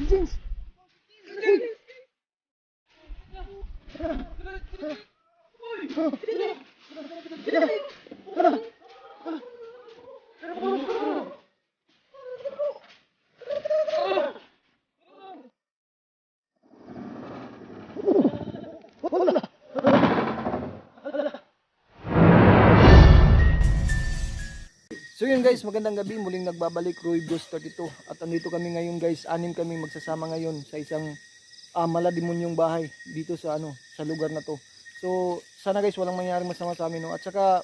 Jeans! So yun guys, magandang gabi, muling nagbabalik Roy Bros 32 at andito kami ngayon guys, anim kami magsasama ngayon sa isang maladimonyong bahay dito sa sa lugar na to. So sana guys walang mangyaring masama sa amin, no? At saka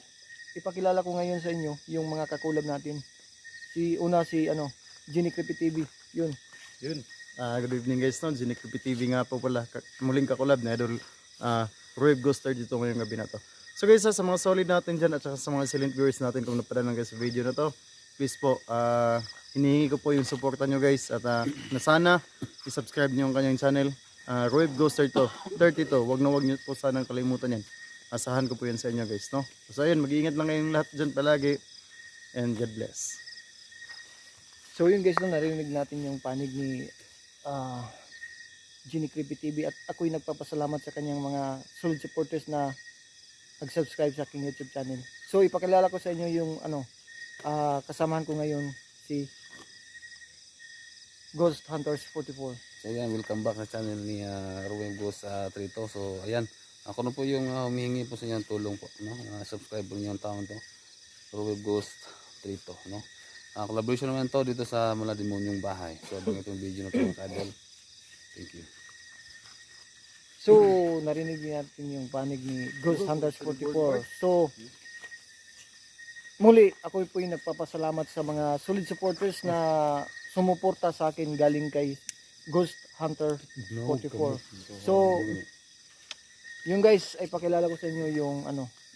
ipakilala ko ngayon sa inyo yung mga kakulab natin. Si Genie Creepy TV. Yun. Good evening guys, no? Genie Creepy TV nga po pala. Muling kakulab na idol Roy Bros dito ngayong gabi na to. So guys, sa mga solid natin dyan at saka sa mga silent viewers natin kung napadalan guys sa video na to, please po, hinihingi ko po yung suporta nyo guys at na sana i-subscribe nyo yung kanyang channel, Roy Bros 32. Wag nyo po sanang kalimutan yan. Asahan ko po yan sa inyo guys, no? So ayun, mag-iingat lang kayong lahat dyan palagi and God bless. So yun guys, no, narinig natin yung panig ni Genie Creepy TV at ako'y nagpapasalamat sa kanyang mga solid supporters na nag-subscribe sa aking YouTube channel. So ipakilala ko sa inyo yung kasamahan ko ngayon, si Ghost Hunters 44. So ayan, welcome back sa channel ni Ruben Ghost 32. So ayan, ako na po yung humihingi po sa inyo ng tulong po, no? Subscribe po niyo yung taon to, Ruben Ghost 32, no? Collaboration naman to dito sa Maladimonyong Bahay. So abang itong video na to mga kadol. Thank you. So narinig natin yung panig ni Ghost Hunters 44. So muli ako po yung nagpapasalamat sa mga solid supporters na sumuporta sa akin galing kay Ghost Hunter 44. So yung guys ay pakilala ko sa inyo yung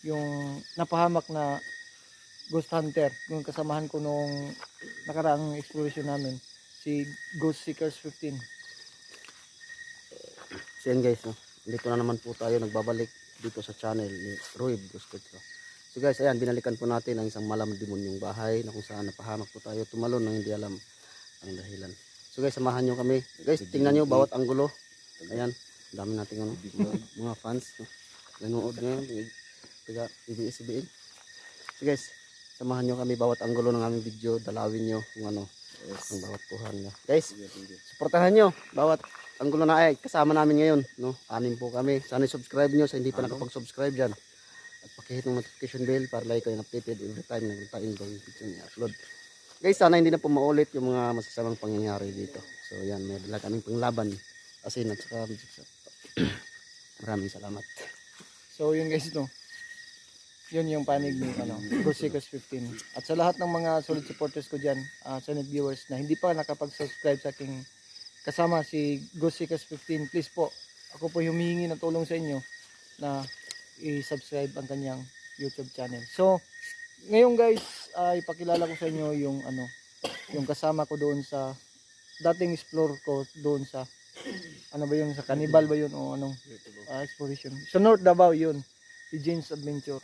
yung napahamak na Ghost Hunter, yung kasamahan ko nung nakaraang exploration namin, si Ghost Seekers 15. So yan guys, no? Dito na naman po tayo nagbabalik dito sa channel ni Roy Bros. So guys, ayan, binalikan po natin ang isang malamdimonyong bahay na kung saan napahamak po tayo tumalon nang hindi alam ang dahilan. So guys, samahan nyo kami. Guys, tingnan nyo bawat anggulo. Ayan, dami natin mga fans, no? Nanood ngayon, taga ABS-CBN. So guys, samahan nyo kami bawat anggulo ng aming video, dalawin nyo kung ang bawat puhan nyo. Guys, suportahan nyo bawat anggulo na ay kasama namin ngayon, no? 6 po kami. Sana subscribe nyo sa hindi pa nakapag-subscribe dyan. At pakihit ng notification bell para like kayo updated every time na tayo yung video niya upload. Guys, sana hindi na po maulit yung mga masasamang pangyayari dito. So yan, may dala kaming panglaban. Asin at saka maraming salamat. So yun guys, no. Yun yung panig ni Ghost Seekers 15. At sa lahat ng mga solid supporters ko diyan, silent viewers na hindi pa nakapag-subscribe sa aking kasama si Ghost Seekers 15, please po, ako po humihingi ng tulong sa inyo na i-subscribe ang kanyang YouTube channel. So, ngayon guys, ipakilala ko sa inyo yung yung kasama ko doon sa dating explore ko doon sa sa Cannibal ba yun o exploration. So North Davao yun, si James Adventure.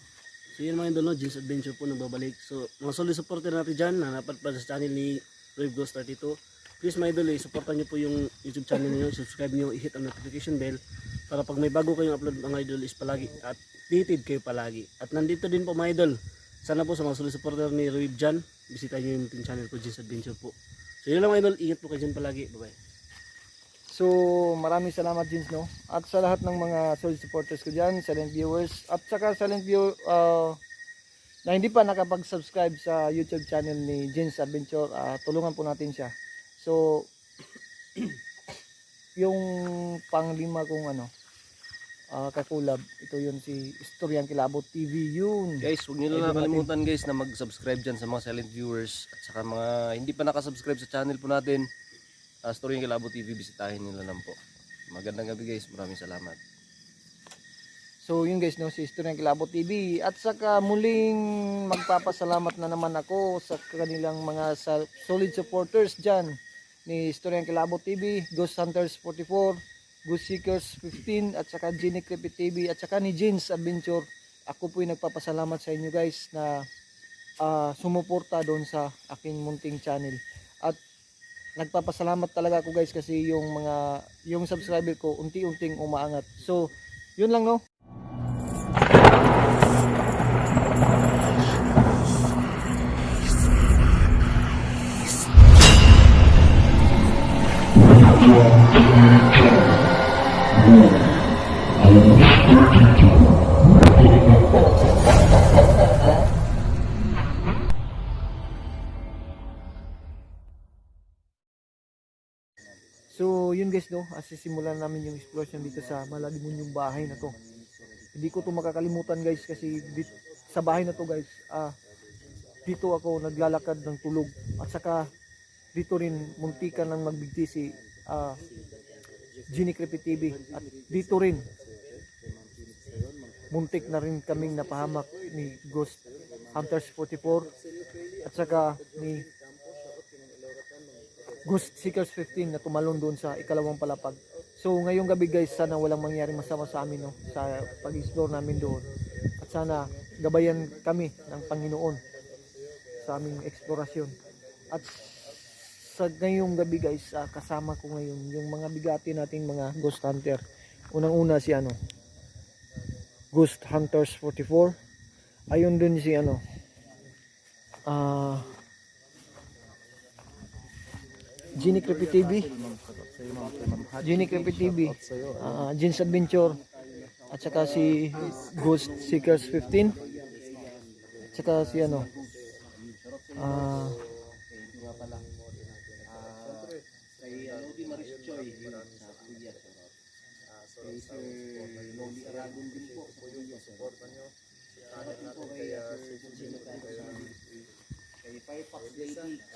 So yun mga idol, James Adventure po nagbabalik. So mga solid supporter natin dyan na napadpad sa channel ni Roy Bros 32. Please mga idol, supportan nyo po yung YouTube channel niyo, subscribe nyo, i-hit ang notification bell para pag may bago kayong upload mga idol is palagi at updated kayo palagi. At nandito din po mga idol, sana po sa mga solid supporter ni Roy dyan, bisita nyo yung channel ko, James Adventure po. So yun lang mga idol, ingat po kayo dyan palagi. Bye bye. So maraming salamat James, no? At sa lahat ng mga solid supporters ko dyan, silent viewers, at saka silent view na hindi pa nakapag-subscribe sa YouTube channel ni James Adventure, tulungan po natin siya. So yung panglima kong kakulab, ito yun si Istoryang Kilabot TV yun. Guys, huwag nyo lang nakalimutan guys na mag-subscribe dyan sa mga silent viewers at saka mga hindi pa nakasubscribe sa channel po natin, Istoryang Kilabot TV, bisitahin nyo lang po. Magandang gabi guys, maraming salamat. So yun guys, no, si Istoryang Kilabot TV. At saka muling magpapasalamat na naman ako sa kanilang mga solid supporters dyan ni Istoryang Kilabot TV, Ghost Hunters 44, Ghost Seekers 15, at saka Genie Creepy TV, at saka ni James Adventure. Ako po yung nagpapasalamat sa inyo guys na sumuporta doon sa aking munting channel. At nagpapasalamat talaga ako guys kasi yung subscriber ko unti-unting umaangat. So, yun lang no. So, yun guys no, asisimulan namin yung exploration dito sa Maladimun yung bahay na to. Hindi ko to makakalimutan guys kasi sa bahay na to guys, dito ako naglalakad ng tulog at saka dito rin muntikan ng magbigti si Genie Creepy TV at dito rin muntik na rin kaming napahamak ni Ghost Hunters 44 at saka ni Ghost Seekers 15 na tumalon doon sa ikalawang palapag. So ngayong gabi guys, sana walang mangyaring masama sa amin no, sa pag-explore namin doon. At sana gabayan kami ng Panginoon sa aming eksplorasyon. At sa ngayong gabi guys, kasama ko ngayon yung mga bigati nating mga Ghost Hunter. Unang-una si Ghost Hunters 44. Ayun din si Genie Creepy TV, Genie Creepy TV, Jeans Adventure, at saka si Ghost Seekers 15, at saka si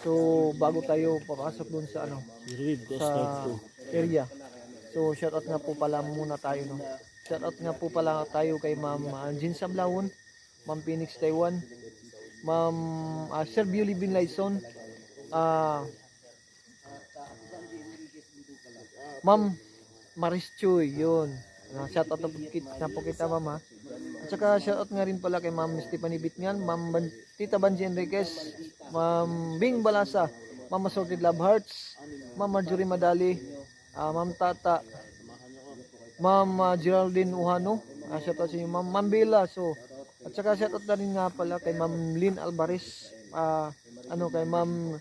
So bago tayo papasok dun sa Ruib Ghost sa 32. area. So shoutout nga po pala muna tayo no. Shoutout nga po pala tayo kay Ma'am Jin Sablawon, Ma'am Phoenix Taiwan, Ma'am Sir Beauty Bin Laison, Ma'am Maris Choy, yun. Shoutout na po kita Ma'am ha. At saka shoutout nga rin pala kay Ma'am Stephanie Bitngan, Ma'am Tita Banji Enriquez, Ma'am Bing Balasa, Ma'am Assorted Love Hearts, Ma'am Marjorie Madali, Ma'am Tata, Ma'am Geraldine Uhano, shoutout sa inyo, Ma'am Bella. So, at saka shoutout na rin nga pala kay Ma'am Lynn Alvarez, kay Ma'am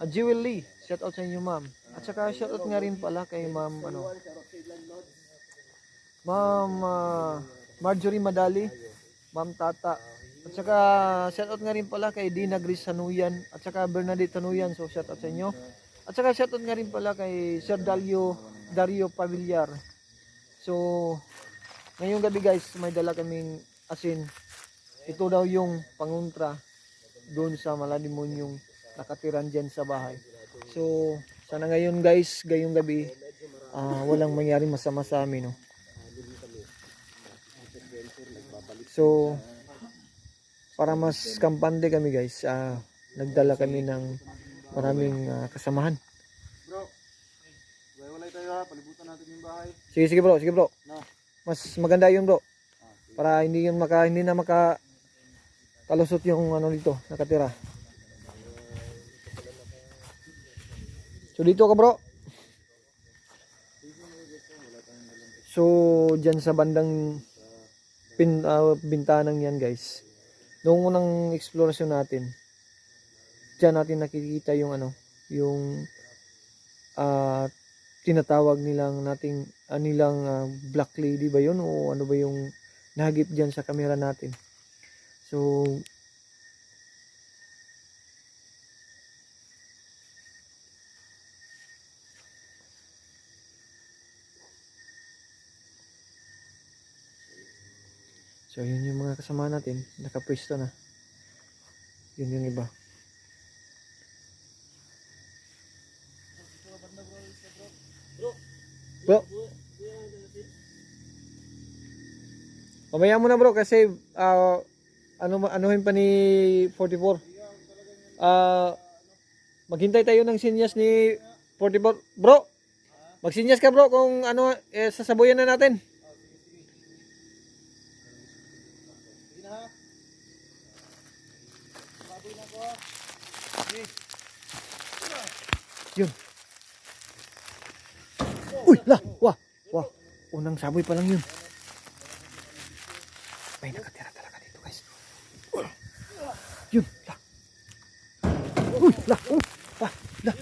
Jewel Lee, shoutout sa inyo Ma'am. At saka shoutout nga rin pala kay Ma'am Marjorie Madali, Ma'am Tata. At saka shoutout nga rin pala kay Dina Gris Sanuyan at saka Bernadette Sanuyan. So shoutout sa inyo. At saka shoutout nga rin pala kay Sir Dario Pavillar. So ngayong gabi guys, may dala kaming asin. Ito daw yung panguntra doon sa Maladimun yung nakatiran dyan sa bahay. So sana ngayon guys, ngayong gabi walang mangyaring masama sa amin no. So para mas kampante kami guys, nagdala kami ng maraming kasamahan. Bro, walay tayo ha, palibutan natin yung bahay. Sige bro, sige bro. No. Mas maganda yun bro. Para hindi na kalusot yung dito, nakatira. So dito ka bro. So diyan sa bandang bintanang yan guys. Noong unang eksplorasyon natin, diyan natin nakikita yung yung tinatawag nilang black lady ba yun o ano ba yung nahagip diyan sa camera natin. So yun yung mga kasama natin, nakapwesto na. Yun yung iba. Bro. Mamaya mo na bro kasi anuhin pa ni 44. Maghintay tayo ng sinyas ni 44. Bro. Magsinyas ka bro kung sasabuyan na natin. Yun. Uy, la, wah, wah. Unang saboy pa lang yun. May nakatira talaga dito, guys. Yun, la. Uy, la, la.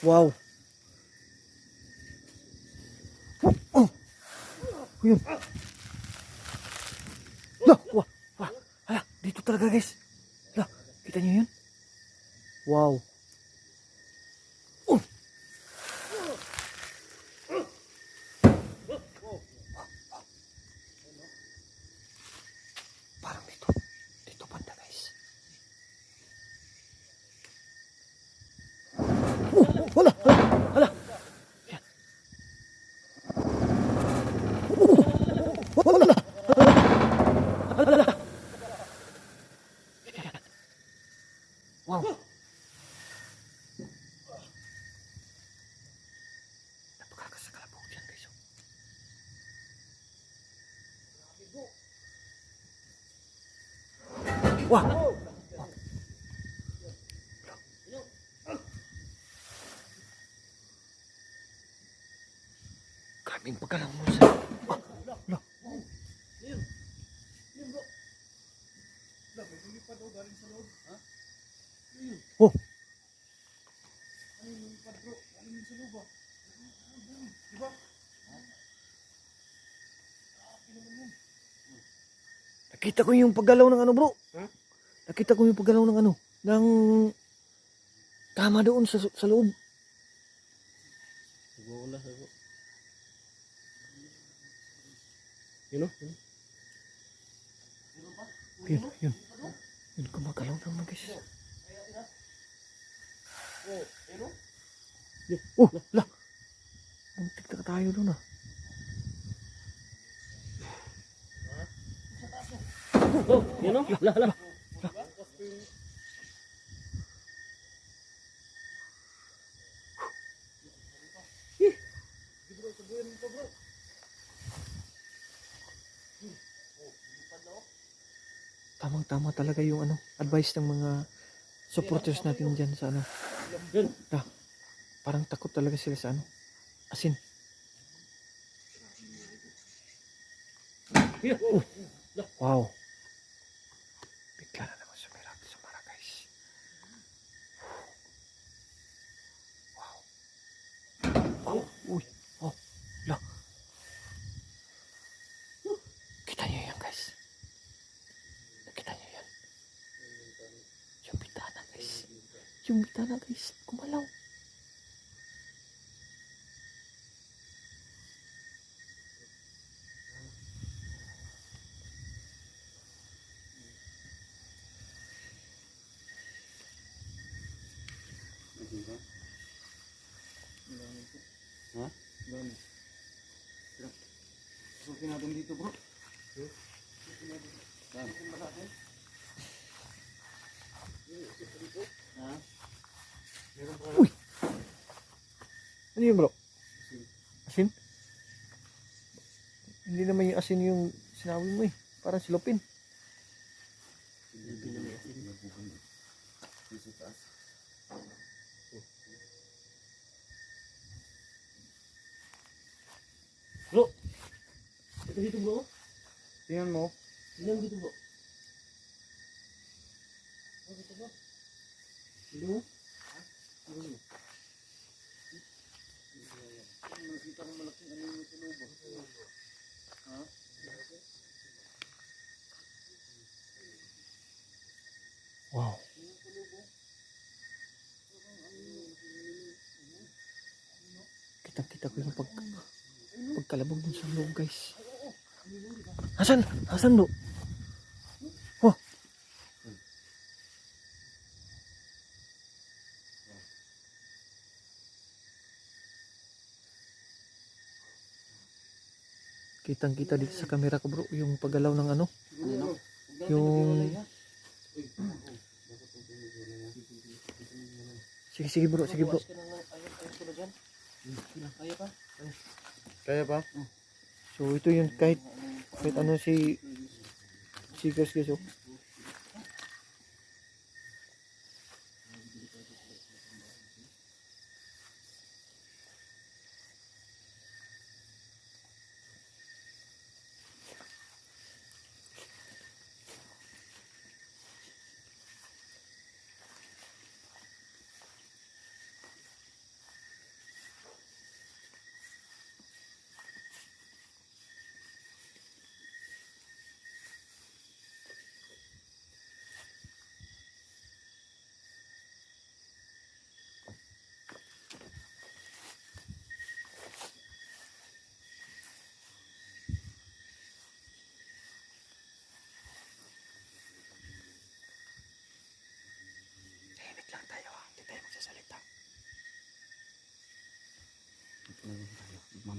Wow. Oh. Yun. La, wah, wah. Hala, dito talaga, guys. La, kita niyo yun? Wow. Parang dito. Dito banda, guys. Wala, hala. Yan. Wala. Hala. Wow. Napakakasakalabog yan, guys. Wow. Grabing pagkalang mo sa... Oh. Nakita ko yung paggalaw ng ano, bro. Nakita ko yung paggalaw ng ano, ng kama doon sa loob. Wala sa ko. Yun o? Yun, yun. Yun, gumagalaw naman, guys. Oh, la. Muntik na tayo doon, ah. Oh, yun o? La. Tamang-tama talaga yung ano, advice ng mga supporters natin dyan sa ano. Ah, parang takot talaga sila sa ano, asin. Oh, wow. Bigla na naman sumara, guys. Wow. Oh, uy. Oh, la. Kita niyo yan, guys. Kita niyo yan. Yung bitana, guys. Yung bitana, guys. Kumalaw. Ha? Susukin natin dito, bro. Uy! Ano yun, bro? Asin? Hindi naman yung asin yung sinabi mo eh. Parang silupin. Bro! Ito dito bro. Tingnan mo. Tingnan dito bro. Dito bro. Dito. Wow. Kitang-kita ko yung pagkalabog dun sa loob, guys. Hasan? Hasan, bro? Oh. Kitang-kita dito sa camera ko, bro, yung paggalaw ng ano. Yung... Sige bro, sige bro. Kaya pa? So ito yun kahit ano si Seekers, guys, oh.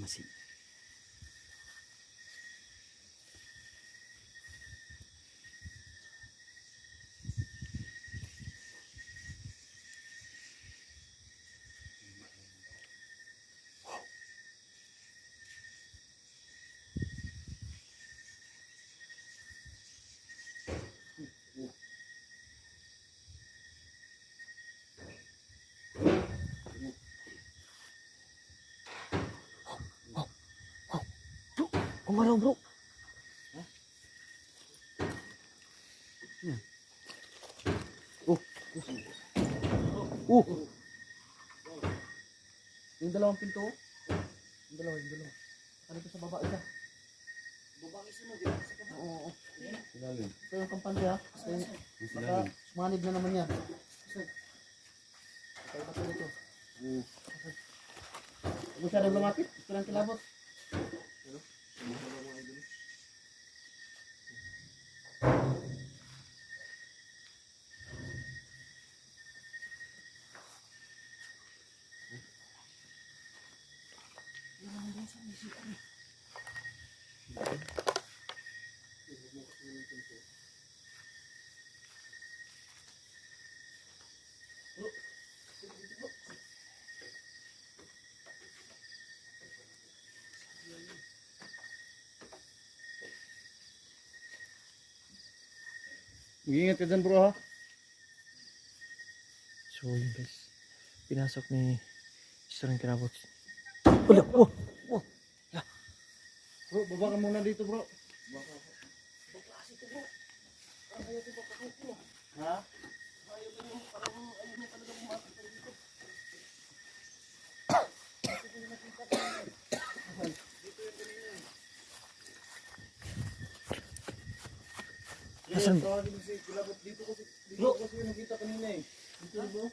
pharmacy. Umalaw bro. Yung dalawang pinto. Yung dalawa. Ano ito sa baba isa? Oo. Ilalim. Ito yung kampante ha. Baka sumanib na naman yan. Kaya ba ito? Huwag mo siya rin lumapit. Ito lang kilabot. Mag-iingat ka dyan bro ha. So yun guys. Pinasok ni Mr. Kirabot. Bro, baba ka muna dito bro. Ha? Asan? Tawagin mo si Kilabot dito kasi nakita kanina eh. Dito bro.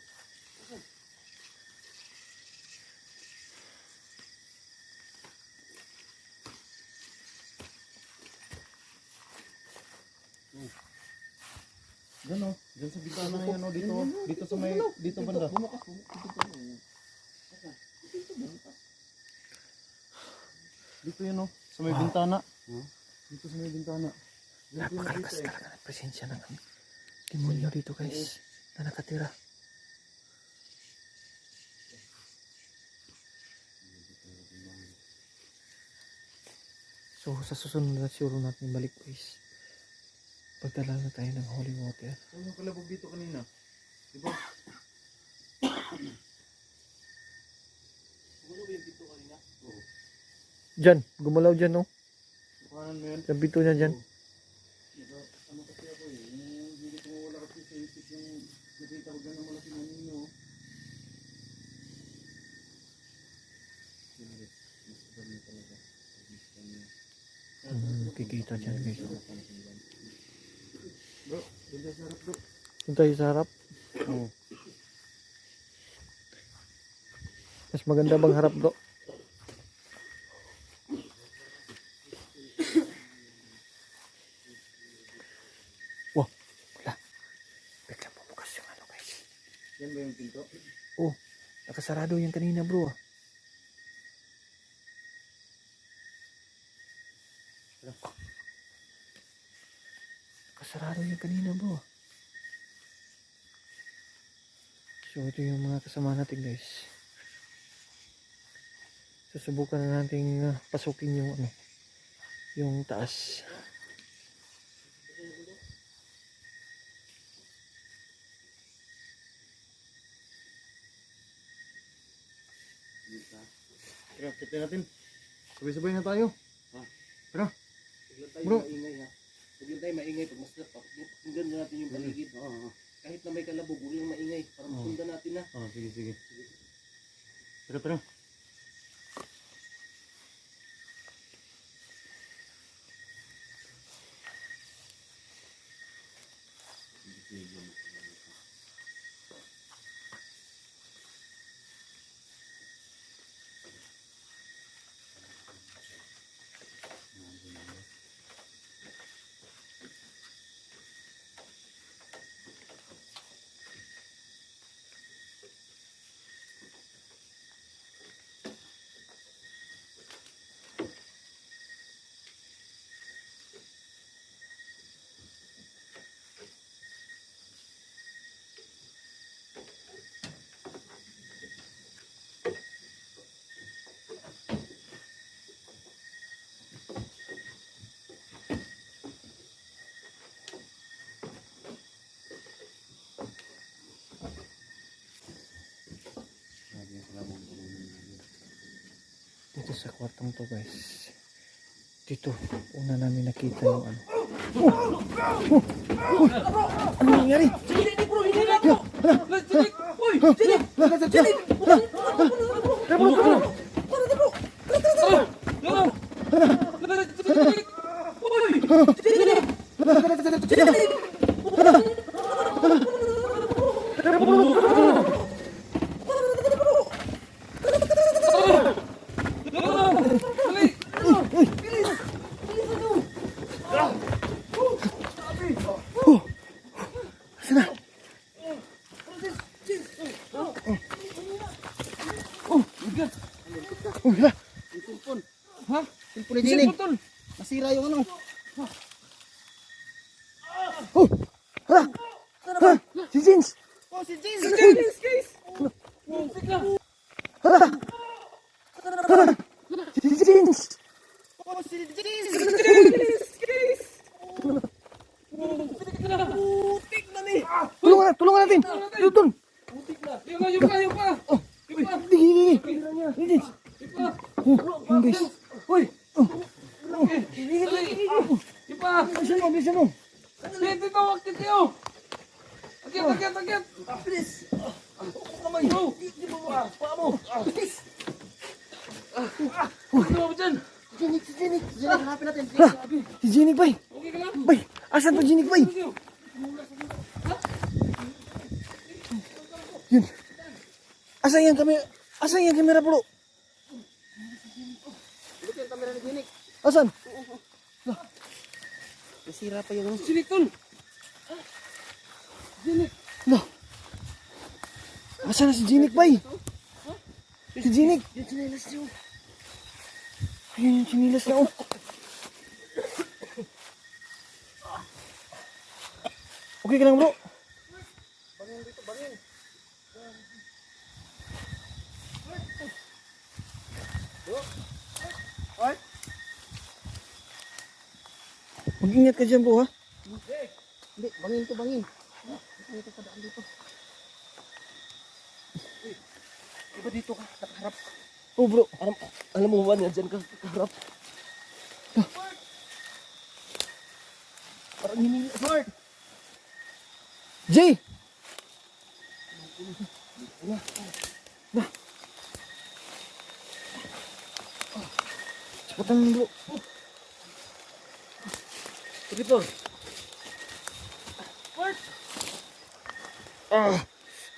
Diyan o, diyan sa bintana na yan o, dito, dito sa may, dito banda. Dito yan o, sa may bintana. Dito sa may bintana. Napakalakas talaga ng presensya ng demonyo dito guys. Na nakatira. So sa susunod na siguro natin balik guys. Pagdala na tayo ng holy water. Saan yung kalabog dito kanina? Diba? Diyan, gumalaw dyan no. Kuhanan mo yan. Yung pito niya dyan. Ano kasi ako eh, hindi ko mawala kasi sa isip yung nakita ko gano'ng malaki na ninyo. Kikita dyan guys. Bro, doon tayo sa harap bro. Doon tayo sa harap. Mas maganda bang harap bro? Wah, wala. Biglang bumukas yung ano guys. Yan ba yung pinto? Oh, nakasarado yan kanina bro. Nakasarado yan kanina bro. So ito yung mga kasama natin guys. Susubukan na nating pasukin yung ano, yung taas. Tara, kita natin. Sabay-sabay na tayo. Tara. Bro, maingay ha. Huwag lang tayo maingay pag mas pakinggan na natin yung paligid. Kahit na may kalabog, huwag lang maingay para masundan natin na. Oh, sige, sige. Tara, tara. kwartong to guys. Dito, una namin nakita yung ano. Ano nangyari? Cellphone ni Jining. Nasira yung ano. Si Jins! Si Jins! Tulungan natin! Doon! Yung guys. Bilisan mo! Jining, hanapin natin. Si Jinig bay! Bay! Asan to Jinig bay? Yun! Asan yung kamera? Asan yung kamera bro? Ito yung kamera ni Jining. Asan? Nasira pa yung ano. No. Asan na si Jinig bay? Si Jinig! Ayun yung sinilas na oh. Okay ka lang bro? Mag-ingat ka dyan bro ha? Hindi, bangin to bangin. Ito pa daan dito. Iba dito ka, nakaharap. Oh bro. Alam mo ba na dyan ka kaharap? Parang hinili. Smart! Jay! Cepetan bro. Dito.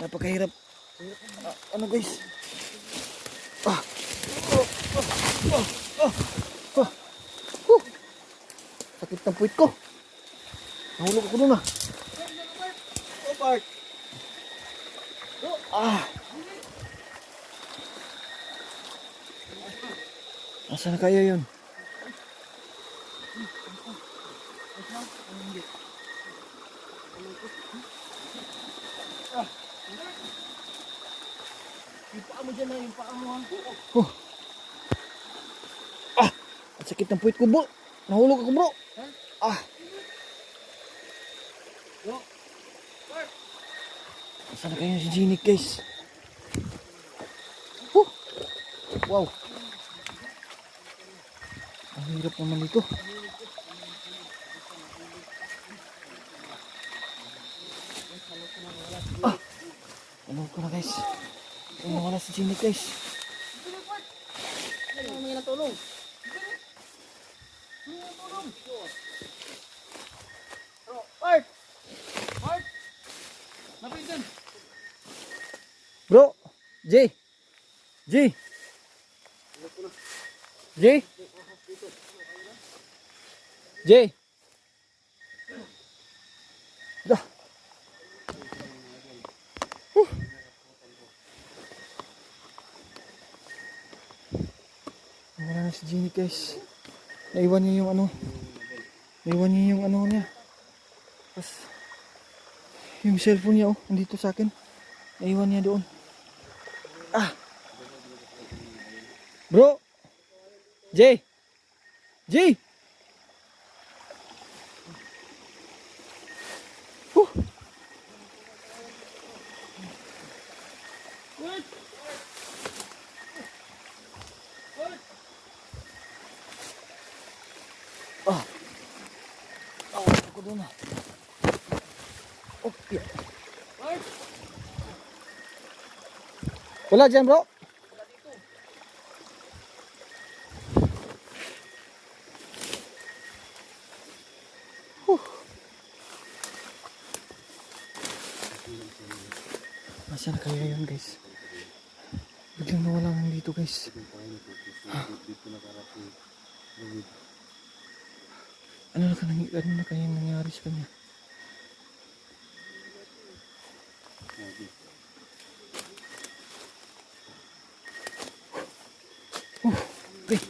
Napakahirap. Ano guys? Sakit ng puwit ko. Nahulog ako doon ah. Asa na kaya yun? Yung paa mo dyan na, yung paa mo ha. Ang sakit ng puwit ko bro. Nahulog ako bro. Asa na kaya si Jinik guys? Wow. Ang hirap naman ito. Ano ko na guys? Ano wala si Jinik guys? Ano may natulong? Bro, Jay. Jay. Jay. Jay. Dah. Wala na si Jenny guys. Naiwan niya yung ano. Naiwan niya yung ano niya. Tapos yung cellphone niya oh, nandito sa akin. Naiwan niya doon. Bro. Jay. Jay. Ako doon ah. Oh, yeah. Wala dyan bro. Nasaan kaya yun guys? Biglang nawala lang dito guys. Ano na kaya nangyari sa kanya? Okay.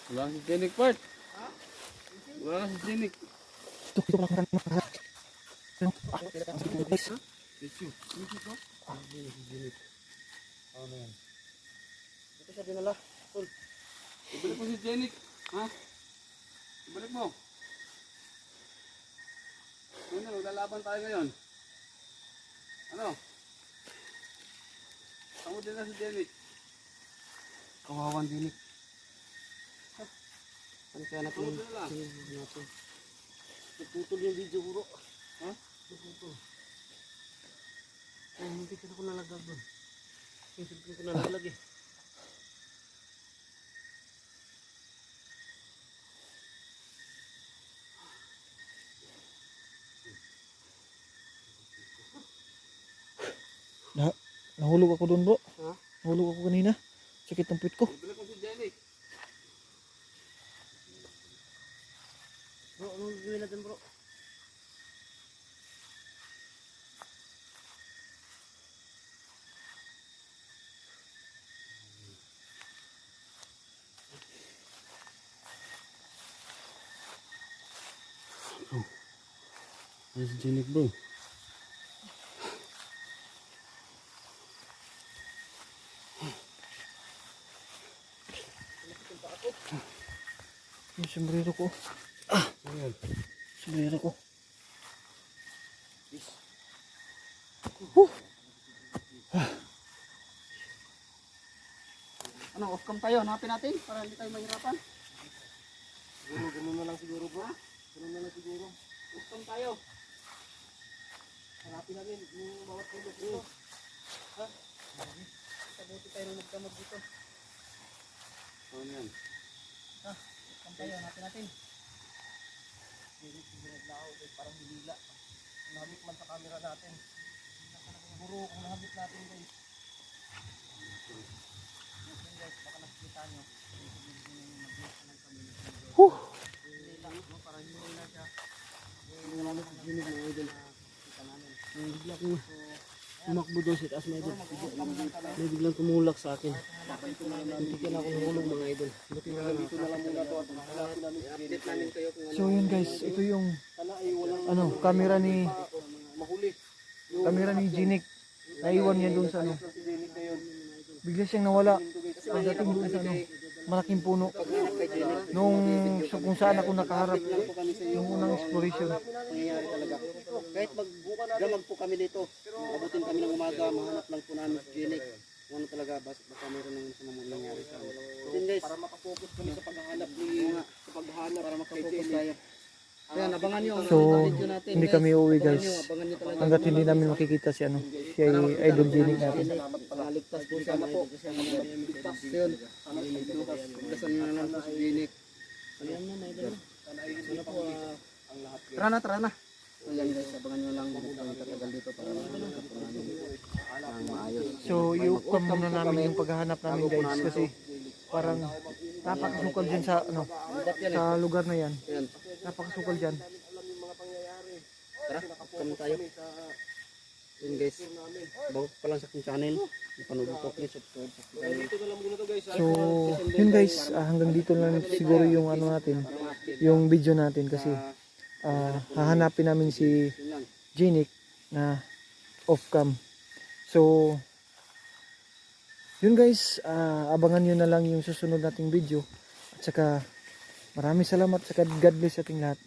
Wala si Jenik part. Wala si Jenik. Ito pala kung Ito siya dinala. Ibalik mo si Jenik. Ha? Ibalik mo. Ano, maglalaban tayo ngayon. Ano? Tamo din na si Jenik. Kawawan dinik. Ano kaya natin? Tamo din na. Nagputol yung video bro. Ha? Nagputol. Ay, hindi ka na ko nalagag doon. Hindi ko nalalag eh. nahulog ako doon bro. Ha? Nahulog ako kanina. Sakit ng puwit ko. Ibalik mo si Jenik. Bro, anong gagawin natin bro? Ano si Jenik bro? Yung sombrero ko. Sombrero ko. Ano, off cam tayo. Hanapin natin para hindi tayo mahirapan. Ganun na lang siguro bro. Ganun na lang siguro. Off cam tayo. Hanapin namin yung bawat pulo dito. Sabuti tayo nung magkamag dito. Ano yan? Off cam tayo. Hanapin natin. Parang nilila. Nahamit man sa camera natin. Siguro kung nahamit natin guys. Baka nakikita nyo. Bigla kong tumakbo doon sa taas mga idol. May biglang tumulak sa akin. Hindi ka na ako nahulog mga idol. Buti na lang. Dito na lang muna to at hanapin namin si Jenik. Namin kayo kung So yun guys, ito yung Sana ay walang ano, camera ni mahuli. Jinik. Naiwan niya doon sa ano. Si Jenik ngayon. Bigla siyang nawala. Pagdating doon sa ano, malaking puno. Nung kung saan ako nakaharap yung unang exploration. nangyayari talaga. Kahit magdamag po kami dito, abutin kami ng umaga, mahanap lang po namin si Jenik. Ano talaga, baka meron ng mga nangyari sa amin. Then guys, Para makafocus kami sa paghahanap ni sa paghahanap para makafocus tayo. Ayan, abangan nyo ang So, video natin. hindi guys. kami uuwi Abangan guys. nyo, abangan nyo talaga. Hanggat hindi namin makikita si ano, si Idol Jinik natin. Naligtas po siya po. Ligtas yun. Ligtasan nyo na lang po si Jenik. Ayan na, may idol. Sana po, tara na. So yan guys, abangan nyo lang kung tatagal dito para makakita po namin ang maayos. So, i-upcam muna namin yung paghahanap namin guys kasi parang napakasukal dyan sa ano, sa lugar na yan. Ayan, Napakasukal dyan. tara, kami tayo. Yun guys, bago pa lang sa aking channel. Panood po, please subscribe sa aking channel. Ito na lang muna to guys. So, yun guys, hanggang dito lang siguro yung ano natin, yung video natin kasi hahanapin namin si Jinik na off-cam. So, yun guys, abangan nyo na lang yung susunod nating video. At saka, Maraming salamat sa God bless sa ating lahat.